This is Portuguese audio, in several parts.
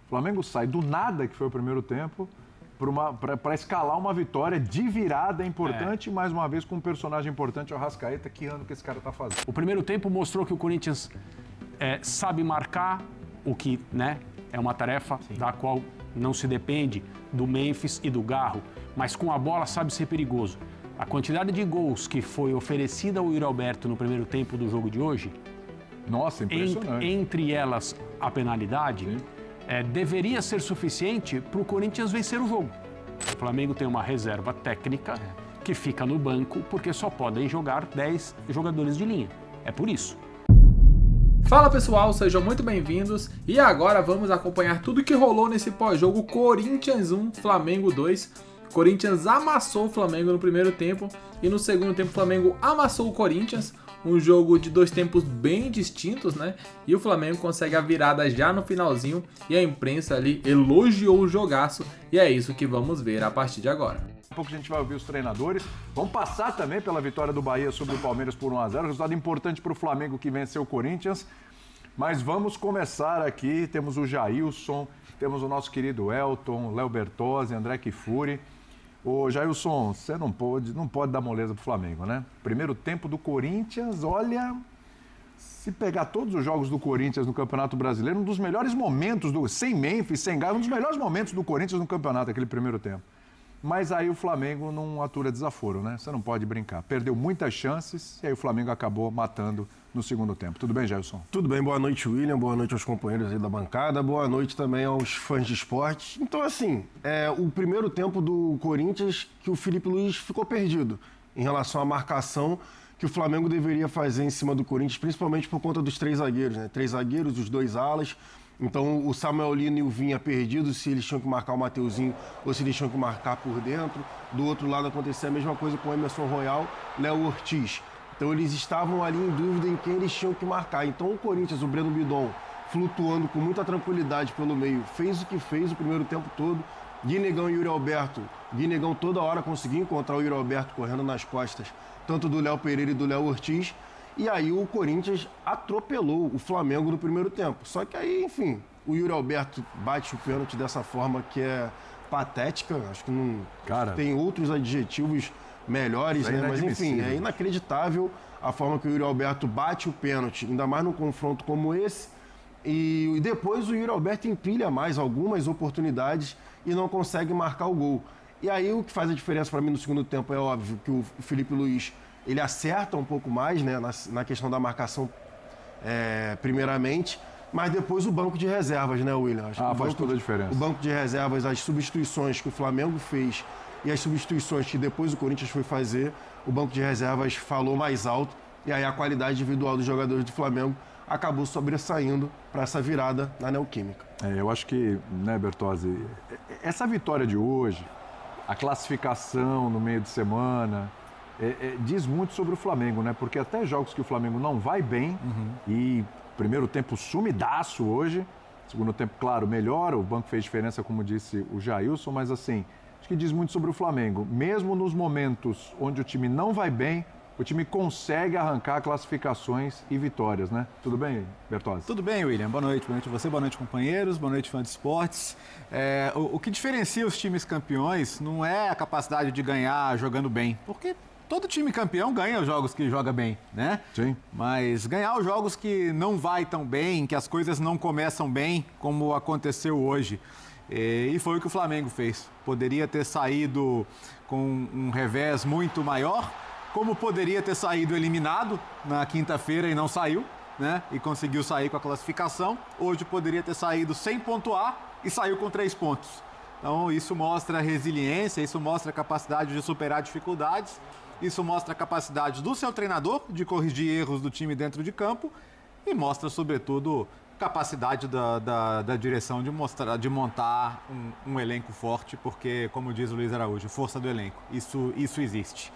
O Flamengo sai do nada, que foi o primeiro tempo, para escalar uma vitória de virada importante, mais uma vez com um personagem importante, o Arrascaeta. Que ano que esse cara tá fazendo? O primeiro tempo mostrou que o Corinthians sabe marcar, o que, né, é uma tarefa da qual não se depende do Memphis e do Garro, mas com a bola sabe ser perigoso. A quantidade de gols que foi oferecida ao Yuri Alberto no primeiro tempo do jogo de hoje, nossa, impressionante. Entre elas a penalidade, deveria ser suficiente para o Corinthians vencer o jogo. O Flamengo tem uma reserva técnica que fica no banco porque só podem jogar 10 jogadores de linha. É por isso. Fala pessoal, sejam muito bem-vindos e agora vamos acompanhar tudo que rolou nesse pós-jogo Corinthians 1, Flamengo 2. Corinthians amassou o Flamengo no primeiro tempo e no segundo tempo o Flamengo amassou o Corinthians. Um jogo de dois tempos bem distintos, né? E o Flamengo consegue a virada já no finalzinho e a imprensa ali elogiou o jogaço e é isso que vamos ver a partir de agora. Daqui a pouco a gente vai ouvir os treinadores. Vamos passar também pela vitória do Bahia sobre o Palmeiras por 1-0. Resultado importante para o Flamengo que venceu o Corinthians. Mas vamos começar aqui. Temos o Jailson, temos o nosso querido Elton, Léo Bertozzi, André Kifuri. Ô Jailson, você não pode dar moleza pro Flamengo, né? Primeiro tempo do Corinthians, olha, se pegar todos os jogos do Corinthians no Campeonato Brasileiro, um dos melhores momentos, sem Memphis, sem Galo, um dos melhores momentos do Corinthians no campeonato, aquele primeiro tempo. Mas aí o Flamengo não atura desaforo, né? Você não pode brincar. Perdeu muitas chances e aí o Flamengo acabou matando no segundo tempo. Tudo bem, Jailson? Tudo bem, boa noite, William, boa noite aos companheiros aí da bancada, boa noite também aos fãs de esporte. Então, assim, o primeiro tempo do Corinthians que o Felipe Luiz ficou perdido em relação à marcação que o Flamengo deveria fazer em cima do Corinthians, principalmente por conta dos três zagueiros, né? Três zagueiros, os dois alas. Então, o Samuel Lino e o Vinha perdidos, se eles tinham que marcar o Mateuzinho ou se eles tinham que marcar por dentro. Do outro lado, acontecia a mesma coisa com o Emerson Royal, Léo Ortiz. Então, eles estavam ali em dúvida em quem eles tinham que marcar. Então, o Corinthians, o Breno Bidon, flutuando com muita tranquilidade pelo meio, fez o que fez o primeiro tempo todo. Guinegão e Yuri Alberto. Guinegão toda hora conseguiu encontrar o Yuri Alberto correndo nas costas, tanto do Léo Pereira e do Léo Ortiz. E aí o Corinthians atropelou o Flamengo no primeiro tempo. Só que aí, enfim, o Yuri Alberto bate o pênalti dessa forma que é patética. Acho que não tem outros adjetivos melhores, né? Mas enfim, é inacreditável a forma que o Yuri Alberto bate o pênalti, ainda mais num confronto como esse. E depois o Yuri Alberto empilha mais algumas oportunidades e não consegue marcar o gol. E aí o que faz a diferença para mim no segundo tempo é óbvio que o Felipe Luiz ele acerta um pouco mais, né, na questão da marcação, primeiramente, mas depois o banco de reservas, né, William? Faz toda a diferença. O banco de reservas, as substituições que o Flamengo fez e as substituições que depois o Corinthians foi fazer, o banco de reservas falou mais alto e aí a qualidade individual dos jogadores do Flamengo acabou sobressaindo para essa virada na Neoquímica. Eu acho que, né, Bertozzi, essa vitória de hoje, a classificação no meio de semana, diz muito sobre o Flamengo, né? Porque até jogos que o Flamengo não vai bem, e primeiro tempo sumidaço hoje, segundo tempo, claro, melhor, o banco fez diferença, como disse o Jailson, mas assim, acho que diz muito sobre o Flamengo. Mesmo nos momentos onde o time não vai bem, o time consegue arrancar classificações e vitórias, né? Tudo bem, Bertozzi? Tudo bem, William. Boa noite a você, boa noite, companheiros, boa noite, fã de esportes. O que diferencia os times campeões não é a capacidade de ganhar jogando bem, porque todo time campeão ganha os jogos que joga bem, né? Sim. Mas ganhar os jogos que não vai tão bem, que as coisas não começam bem, como aconteceu hoje. E foi o que o Flamengo fez. Poderia ter saído com um revés muito maior, como poderia ter saído eliminado na quinta-feira e não saiu, né? E conseguiu sair com a classificação. Hoje poderia ter saído sem pontuar e saiu com 3 pontos. Então isso mostra resiliência, isso mostra capacidade de superar dificuldades. Isso mostra a capacidade do seu treinador de corrigir erros do time dentro de campo e mostra, sobretudo, capacidade da direção de montar um elenco forte, porque, como diz o Luiz Araújo, força do elenco. Isso existe.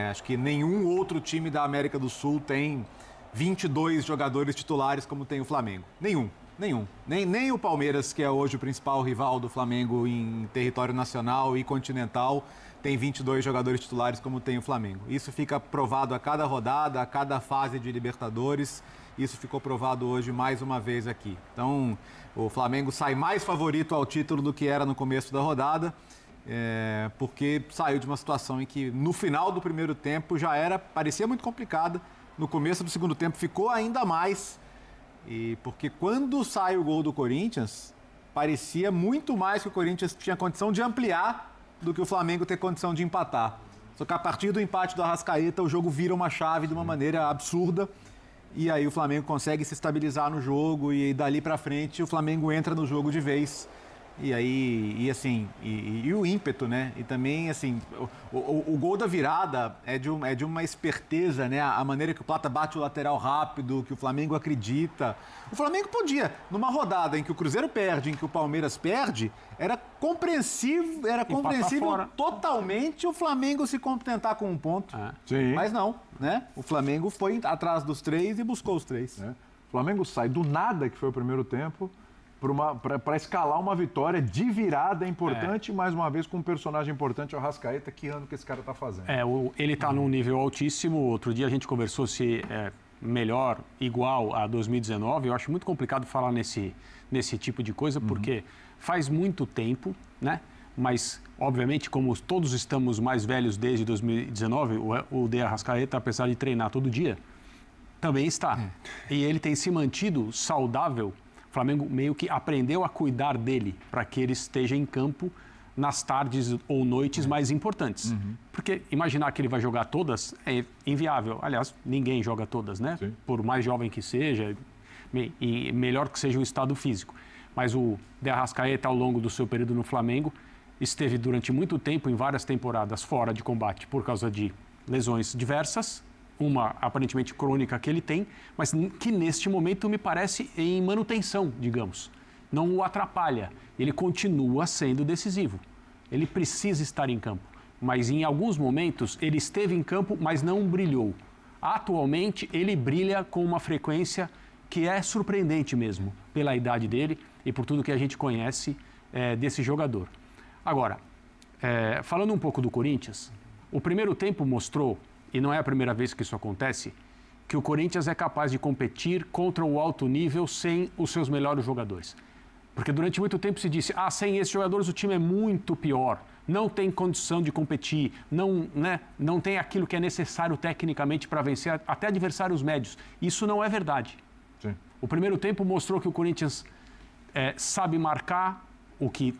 Acho que nenhum outro time da América do Sul tem 22 jogadores titulares como tem o Flamengo. Nenhum. Nenhum. Nem o Palmeiras, que é hoje o principal rival do Flamengo em território nacional e continental, tem 22 jogadores titulares como tem o Flamengo. Isso fica provado a cada rodada, a cada fase de Libertadores. Isso ficou provado hoje mais uma vez aqui. Então, o Flamengo sai mais favorito ao título do que era no começo da rodada, porque saiu de uma situação em que no final do primeiro tempo parecia muito complicada. No começo do segundo tempo ficou ainda mais. E porque quando sai o gol do Corinthians, parecia muito mais que o Corinthians tinha condição de ampliar do que o Flamengo ter condição de empatar. Só que a partir do empate do Arrascaeta, o jogo vira uma chave de uma maneira absurda. E aí o Flamengo consegue se estabilizar no jogo e dali pra frente o Flamengo entra no jogo de vez. E aí, e o ímpeto, né? E também, assim, o gol da virada é de uma esperteza, né? A maneira que o Plata bate o lateral rápido, que o Flamengo acredita. O Flamengo podia, numa rodada em que o Cruzeiro perde, em que o Palmeiras perde, era compreensível totalmente o Flamengo se contentar com um ponto. Sim. Mas não, né? O Flamengo foi atrás dos 3 e buscou os 3. O Flamengo sai do nada, que foi o primeiro tempo, para escalar uma vitória de virada importante, mais uma vez com um personagem importante, o Arrascaeta. Que ano que esse cara está fazendo? Ele está num nível altíssimo. Outro dia a gente conversou se é melhor, igual a 2019. Eu acho muito complicado falar nesse tipo de coisa, porque faz muito tempo, né? Mas, obviamente, como todos estamos mais velhos desde 2019, o De Arrascaeta, apesar de treinar todo dia, também está. E ele tem se mantido saudável. O Flamengo meio que aprendeu a cuidar dele para que ele esteja em campo nas tardes ou noites mais importantes. Porque imaginar que ele vai jogar todas é inviável. Aliás, ninguém joga todas, né? Sim. Por mais jovem que seja e melhor que seja o estado físico. Mas o De Arrascaeta, ao longo do seu período no Flamengo, esteve durante muito tempo, em várias temporadas, fora de combate por causa de lesões diversas. Uma aparentemente crônica que ele tem, mas que neste momento me parece em manutenção, digamos. Não o atrapalha. Ele continua sendo decisivo. Ele precisa estar em campo. Mas em alguns momentos ele esteve em campo, mas não brilhou. Atualmente ele brilha com uma frequência que é surpreendente mesmo, pela idade dele e por tudo que a gente conhece desse jogador. Agora, falando um pouco do Corinthians, o primeiro tempo mostrou, e não é a primeira vez que isso acontece, que o Corinthians é capaz de competir contra o alto nível sem os seus melhores jogadores. Porque durante muito tempo se disse, sem esses jogadores o time é muito pior, não tem condição de competir, não tem aquilo que é necessário tecnicamente para vencer até adversários médios. Isso não é verdade. Sim. O primeiro tempo mostrou que o Corinthians sabe marcar, o que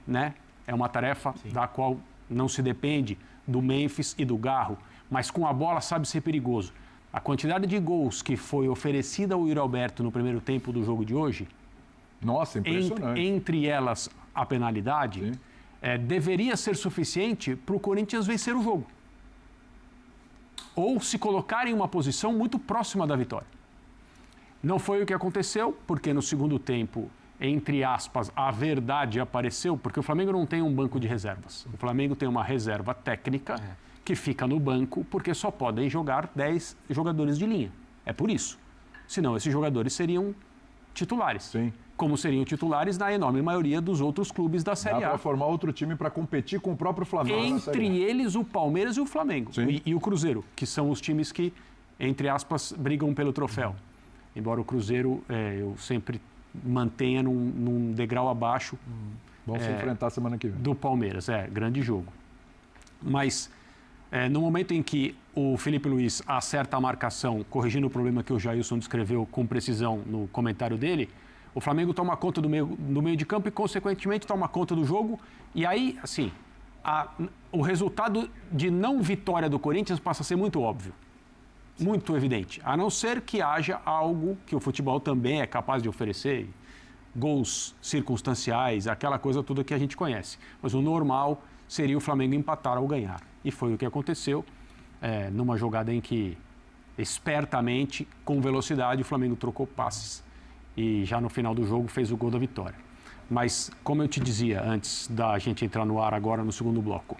é uma tarefa da qual não se depende do Memphis e do Garro, mas com a bola sabe ser perigoso. A quantidade de gols que foi oferecida ao Yuri Alberto no primeiro tempo do jogo de hoje, nossa, impressionante. Entre elas a penalidade, deveria ser suficiente para o Corinthians vencer o jogo. Ou se colocar em uma posição muito próxima da vitória. Não foi o que aconteceu, porque no segundo tempo, entre aspas, a verdade apareceu, porque o Flamengo não tem um banco de reservas. O Flamengo tem uma reserva técnica que fica no banco porque só podem jogar 10 jogadores de linha. É por isso. Senão esses jogadores seriam titulares. Sim. Como seriam titulares na enorme maioria dos outros clubes da Série Dá A. para formar outro time para competir com o próprio Flamengo. Entre eles, o Palmeiras e o Flamengo. E o Cruzeiro, que são os times que, entre aspas, brigam pelo troféu. Embora o Cruzeiro, eu sempre mantenha num degrau abaixo. Vamos se enfrentar semana que vem. Do Palmeiras, grande jogo. Mas, no momento em que o Felipe Luiz acerta a marcação, corrigindo o problema que o Jailson descreveu com precisão no comentário dele, o Flamengo toma conta do meio de campo e, consequentemente, toma conta do jogo. E aí, assim, o resultado de não vitória do Corinthians passa a ser muito óbvio. Muito evidente. A não ser que haja algo que o futebol também é capaz de oferecer. Gols circunstanciais, aquela coisa toda que a gente conhece. Mas o normal seria o Flamengo empatar ou ganhar. E foi o que aconteceu numa jogada em que, espertamente, com velocidade, o Flamengo trocou passes. E já no final do jogo fez o gol da vitória. Mas, como eu te dizia antes da gente entrar no ar agora no segundo bloco,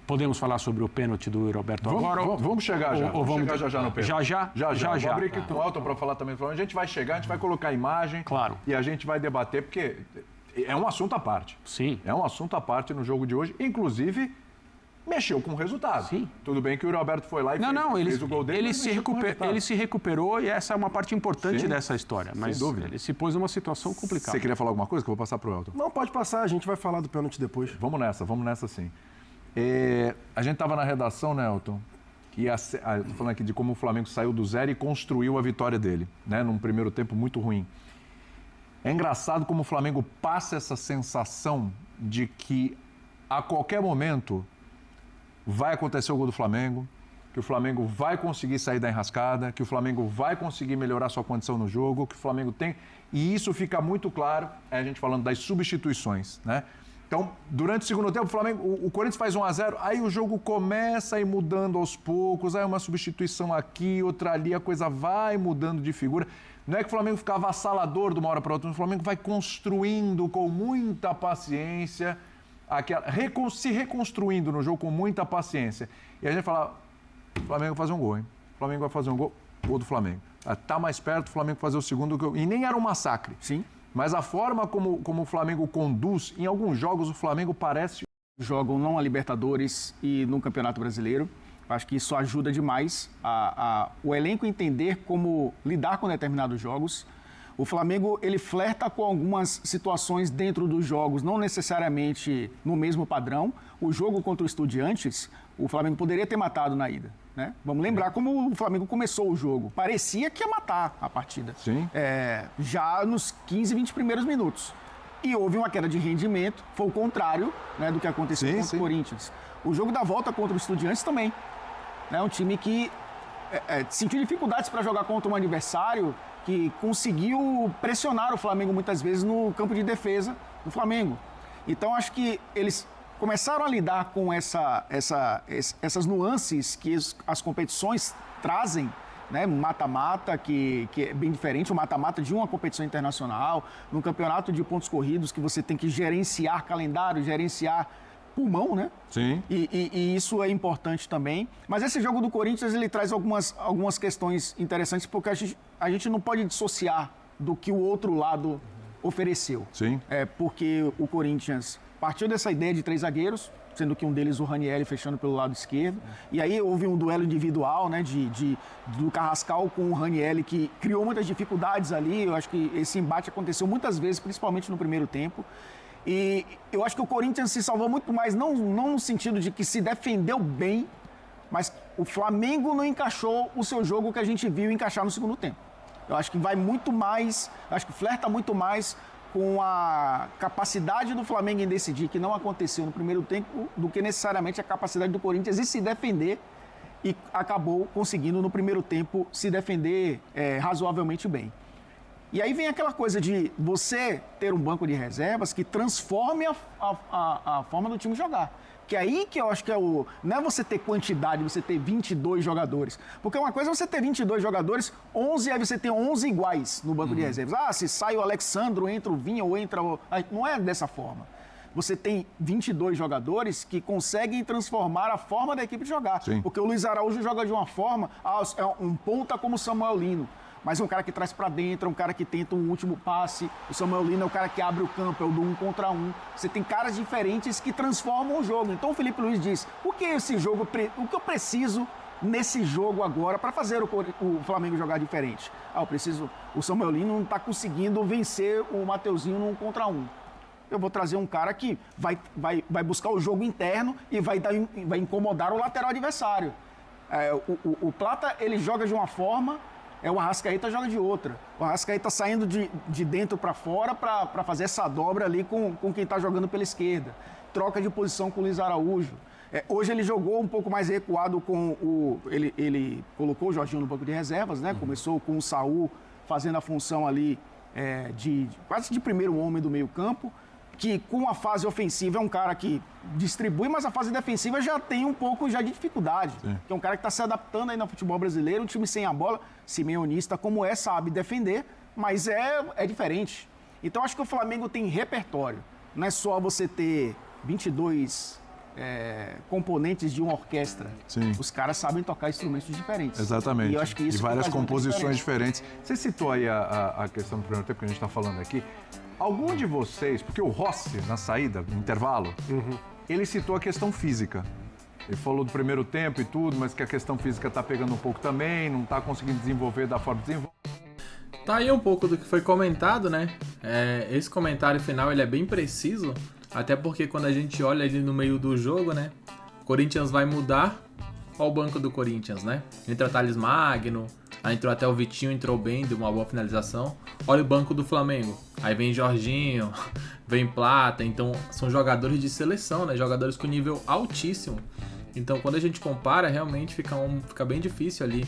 Podemos falar sobre o pênalti do Roberto agora? Vamos chegar já. Ou Vamos chegar já no pênalti. Já. Vou abrir aqui com o Elton para falar também. A gente vai chegar, a gente vai colocar a imagem. Claro. E a gente vai debater, porque é um assunto à parte. Sim. É um assunto à parte no jogo de hoje. Inclusive, mexeu com o resultado. Sim. Tudo bem que o Roberto foi lá e fez o gol dele. Ele se recuperou e essa é uma parte importante Sim, dessa história. Mas sem dúvida. ele se pôs numa situação complicada. Você queria falar alguma coisa que eu vou passar para o Elton? Não, pode passar, a gente vai falar do pênalti depois. Vamos nessa sim. A gente estava na redação, né, Elton? E tô falando aqui de como o Flamengo saiu do zero e construiu a vitória dele, né? Num primeiro tempo muito ruim. É engraçado como o Flamengo passa essa sensação de que a qualquer momento vai acontecer o gol do Flamengo, que o Flamengo vai conseguir sair da enrascada, que o Flamengo vai conseguir melhorar sua condição no jogo, que o Flamengo tem... E isso fica muito claro, a gente falando das substituições, né? Então, durante o segundo tempo, o Corinthians faz 1-0, aí o jogo começa a ir mudando aos poucos, aí uma substituição aqui, outra ali, a coisa vai mudando de figura. Não é que o Flamengo fica avassalador de uma hora para outra, o Flamengo vai construindo com muita paciência, se reconstruindo no jogo com muita paciência. E a gente fala, o Flamengo vai fazer um gol, hein? O Flamengo vai fazer um gol do Flamengo. Tá mais perto, o Flamengo fazer o segundo, e nem era um massacre. Sim. Mas a forma como o Flamengo conduz, em alguns jogos o Flamengo parece... Jogam não a Libertadores e no Campeonato Brasileiro. Acho que isso ajuda demais o elenco entender como lidar com determinados jogos. O Flamengo, ele flerta com algumas situações dentro dos jogos, não necessariamente no mesmo padrão. O jogo contra o Estudiantes, o Flamengo poderia ter matado na ida, né? Vamos lembrar como o Flamengo começou o jogo. Parecia que ia matar a partida. Sim. Já nos 15, 20 primeiros minutos. E houve uma queda de rendimento, foi o contrário, né, do que aconteceu contra o Corinthians. O jogo da volta contra o Estudiantes também. É um time que sentiu dificuldades para jogar contra um adversário que conseguiu pressionar o Flamengo muitas vezes no campo de defesa do Flamengo. Então, acho que eles começaram a lidar com essas nuances que as competições trazem, né? Mata-mata, que é bem diferente, o mata-mata de uma competição internacional, num campeonato de pontos corridos que você tem que gerenciar calendário, gerenciar pulmão, né? Sim. E isso é importante também. Mas esse jogo do Corinthians, ele traz algumas questões interessantes, porque a gente não pode dissociar do que o outro lado ofereceu. Sim. Porque o Corinthians partiu dessa ideia de 3 zagueiros, sendo que um deles o Ranieri fechando pelo lado esquerdo. E aí houve um duelo individual, né, do Carrascal com o Ranieri, que criou muitas dificuldades ali. Eu acho que esse embate aconteceu muitas vezes, principalmente no primeiro tempo. E eu acho que o Corinthians se salvou muito mais, não no sentido de que se defendeu bem, mas o Flamengo não encaixou o seu jogo que a gente viu encaixar no segundo tempo. Eu acho que vai muito mais, acho que flerta muito mais com a capacidade do Flamengo em decidir, que não aconteceu no primeiro tempo, do que necessariamente a capacidade do Corinthians em se defender, e acabou conseguindo no primeiro tempo se defender razoavelmente bem. E aí vem aquela coisa de você ter um banco de reservas que transforme a forma do time jogar. Que é aí que eu acho que não é você ter quantidade, você ter 22 jogadores. Porque uma coisa é você ter 22 jogadores, 11, aí você tem 11 iguais no banco de reservas. Se sai o Alexandro, entra o Vinha ou entra o... Não é dessa forma. Você tem 22 jogadores que conseguem transformar a forma da equipe de jogar. Sim. Porque o Luiz Araújo joga de uma forma, é um ponta como o Samuel Lino. Mas é um cara que traz pra dentro, é um cara que tenta um último passe. O Samuel Lino é o cara que abre o campo, é o do 1 contra 1. Você tem caras diferentes que transformam o jogo. Então o Felipe Luiz diz, o que eu preciso nesse jogo agora para fazer o Flamengo jogar diferente? O Samuel Lino não está conseguindo vencer o Mateuzinho no 1 contra 1. Eu vou trazer um cara que vai buscar o jogo interno e vai incomodar o lateral adversário. O Plata, ele joga de uma forma... O Arrascaeta joga de outra. O Arrascaeta saindo de dentro para fora para fazer essa dobra ali com quem está jogando pela esquerda. Troca de posição com o Luiz Araújo. Hoje ele jogou um pouco mais recuado com ele colocou o Jorginho no banco de reservas, né? Começou com o Saul fazendo a função ali quase de primeiro homem do meio campo, que com a fase ofensiva é um cara que distribui, mas a fase defensiva já tem um pouco de dificuldade. Sim. Que é um cara que está se adaptando aí no futebol brasileiro, um time sem a bola, simeonista como sabe defender, mas é diferente. Então acho que o Flamengo tem repertório. Não é só você ter 22 componentes de uma orquestra. Sim. Os caras sabem tocar instrumentos diferentes. Exatamente. E eu acho que isso e várias faz muita composições diferença. diferentes. Você citou aí a questão do primeiro tempo que a gente está falando aqui. Algum de vocês, porque o Rossi, na saída, no intervalo, ele citou a questão física. Ele falou do primeiro tempo e tudo, mas que a questão física está pegando um pouco também, não está conseguindo desenvolver da forma que desenvolve. Tá aí um pouco do que foi comentado, né? Esse comentário final ele é bem preciso, até porque quando a gente olha ali no meio do jogo, né? O Corinthians vai mudar. Olha o banco do Corinthians, né? Entra Thales Magno, aí entrou até o Vitinho, entrou bem, deu uma boa finalização. Olha o banco do Flamengo. Aí vem Jorginho, vem Plata, então são jogadores de seleção, né? Jogadores com nível altíssimo. Então, quando a gente compara, realmente fica bem difícil ali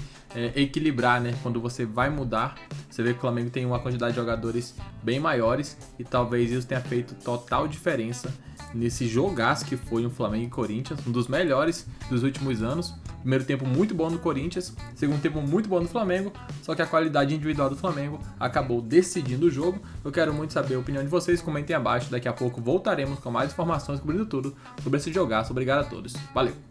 equilibrar, né? Quando você vai mudar, você vê que o Flamengo tem uma quantidade de jogadores bem maiores e talvez isso tenha feito total diferença nesse jogaço que foi o Flamengo e Corinthians, um dos melhores dos últimos anos. Primeiro tempo muito bom do Corinthians, segundo tempo muito bom do Flamengo, só que a qualidade individual do Flamengo acabou decidindo o jogo. Eu quero muito saber a opinião de vocês, comentem abaixo, daqui a pouco voltaremos com mais informações cobrindo tudo sobre esse jogaço. Obrigado a todos, valeu!